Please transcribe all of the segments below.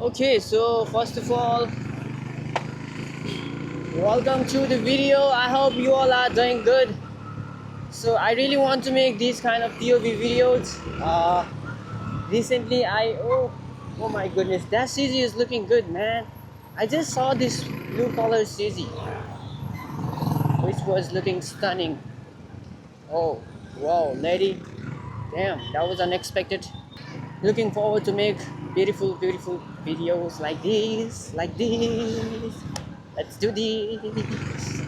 Okay, so first of all, welcome to the video. I hope you all are doing good. So I really want to make these kind of POV videos. Recently oh my goodness, that CG is looking good, man. I just saw this blue color CG, which was looking stunning. Oh wow, lady, damn, that was unexpected. Looking forward to make beautiful videos like this, let's do this.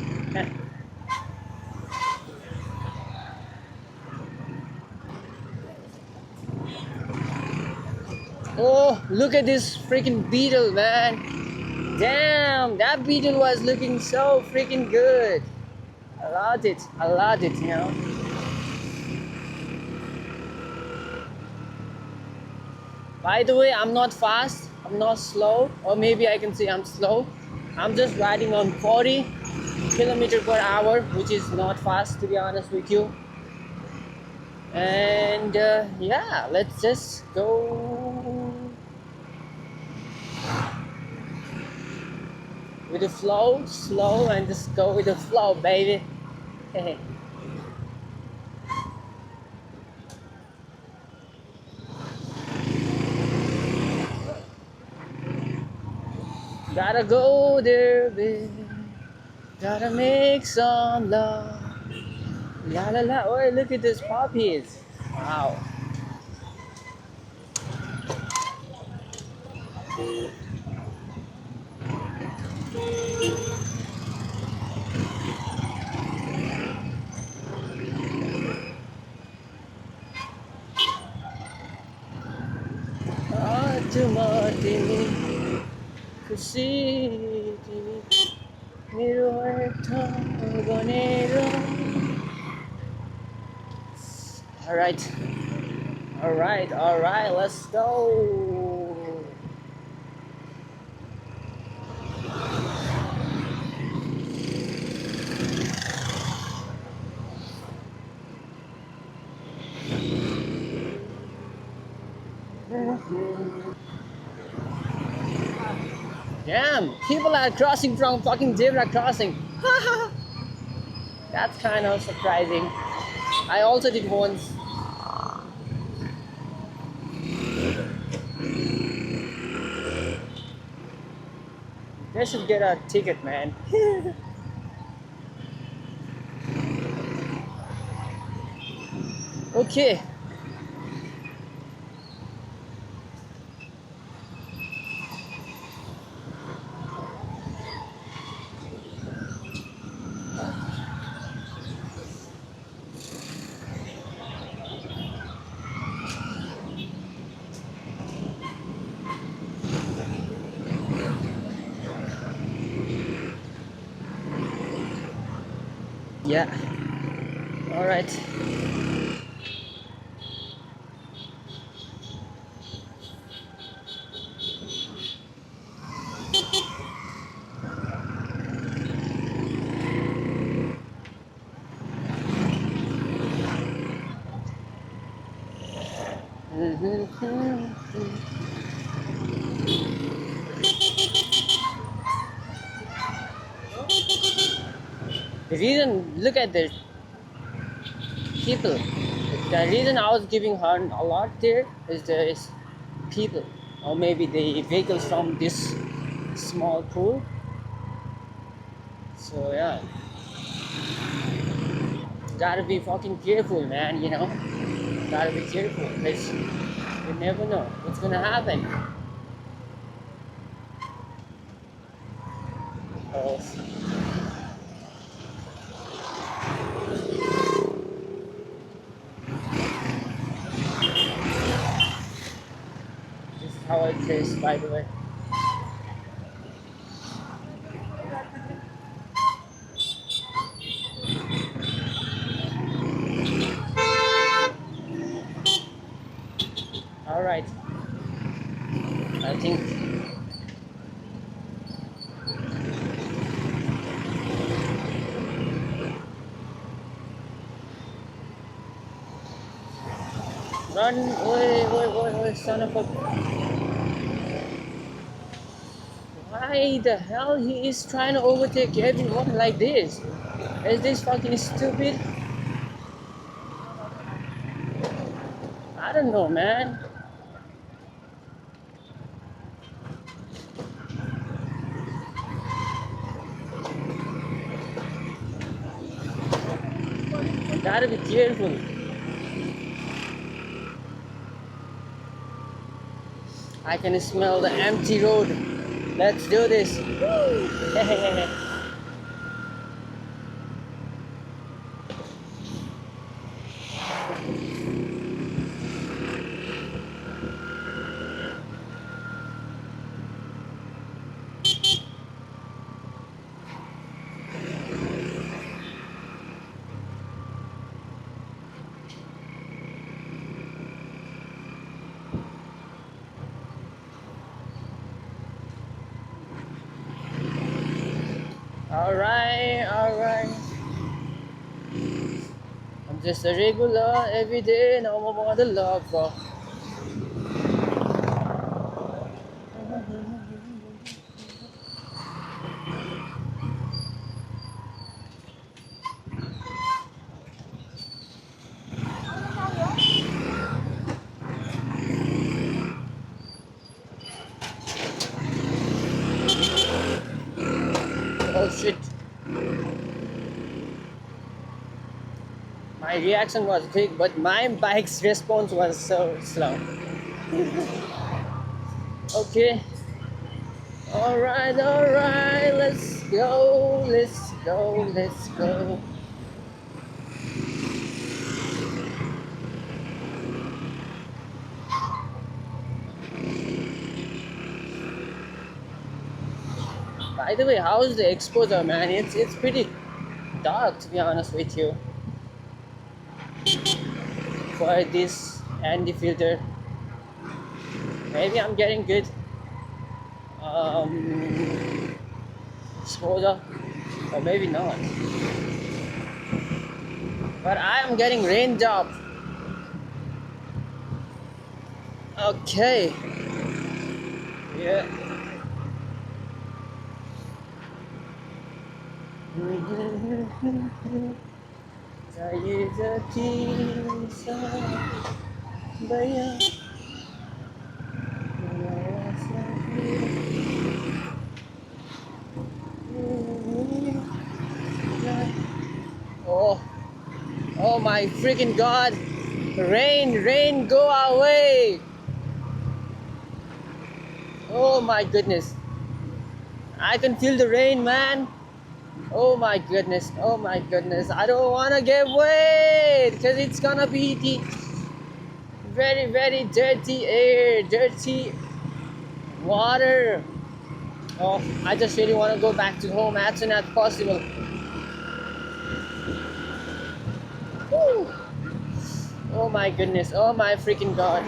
Oh, look at this freaking beetle, man. Damn, that beetle was looking so freaking good. I loved it, you know. By the way, I'm not fast, I'm not slow, or maybe I can say I'm slow. I'm just riding on 40 kilometers per hour, which is not fast, to be honest with you. And yeah, let's just go with the flow, slow, and just go with the flow, baby. Gotta go there, baby. Gotta make some love. La la la. Oh, look at these puppies. Wow. Tumati खुसी मेरो अर्थ बनेर. Alright, alright, let's go. Damn, people are crossing from fucking zebra crossing. That's kind of surprising. I also did once. They should get a ticket, man. Okay. Yeah. All right. The reason, look at the people. The reason I was giving her a lot there is there is people, or maybe the vehicles from this small pool. So yeah, gotta be fucking careful, man. You know, gotta be careful because you never know what's gonna happen. Oh. This is how it tastes, by the way. All right, I think. Run, wait, son of a. Why the hell he is trying to overtake everyone like this? Is this fucking stupid? I don't know, man. Gotta be careful. I can smell the empty road. Let's do this. Alright, alright. I'm just a regular, everyday, no more the lover. Oh shit. My reaction was quick, but my bike's response was so slow. Okay. Alright, alright. Let's go, let's go, let's go. By the way, how's the exposure, man? It's pretty dark, to be honest with you, for this anti filter. Maybe I'm getting good exposure, or maybe not. But I am getting raindrop. Okay. Yeah. Oh, oh my freaking god! Rain, rain, go away! Oh my goodness! I can feel the rain, man. Oh my goodness! Oh my goodness! I don't wanna get wet because it's gonna be the very, very dirty air, dirty water. Oh, I just really want to go back to home as soon as possible. Woo. Oh my goodness, oh my freaking god.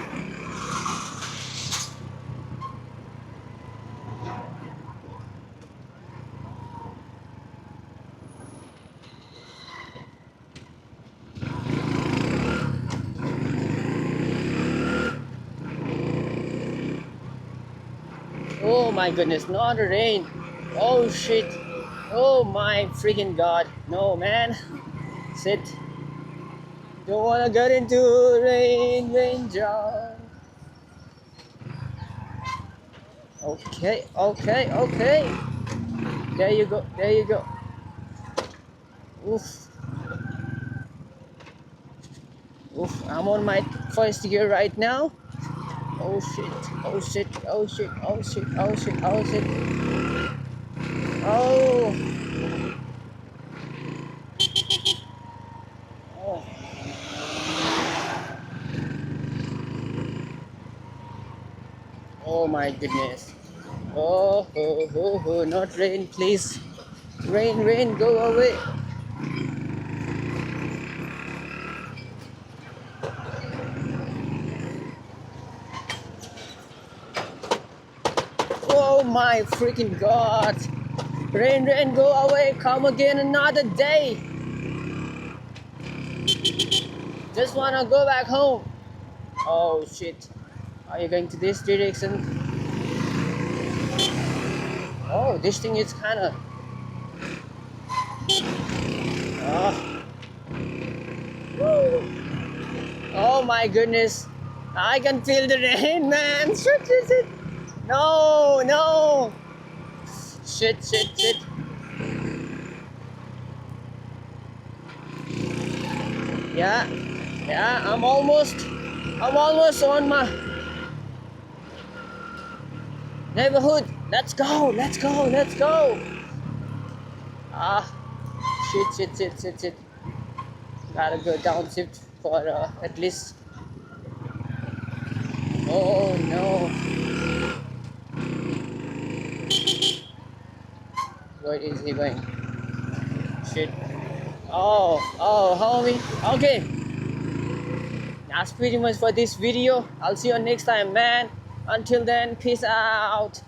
Oh my goodness, not the rain. Oh shit. Oh my freaking god. No, man. Sit. Don't wanna get into rain, raindrop. Okay, okay, okay. There you go, there you go. Oof. Oof, I'm on my first gear right now. Oh shit, oh shit, oh shit, oh shit, oh shit, oh shit. Oh. Oh. Oh my goodness. Oh, oh, oh, oh, not rain, please. Rain, rain, go away. Oh my freaking god. Rain, rain, go away. Come again another day. Just wanna go back home. Oh shit. Are you going to this direction? Oh, this thing is kind of. Oh. Oh my goodness. I can feel the rain, man. Shit, shit, shit. No, no. Shit, shit, shit. Yeah, yeah, I'm almost on my neighborhood. Let's go, let's go, let's go. Ah, shit, shit, shit, shit, shit. Gotta go downshift for at least. Oh no. Where is he going? Shit. Oh, homie. Okay. That's pretty much for this video. I'll see you next time, man. Until then, peace out.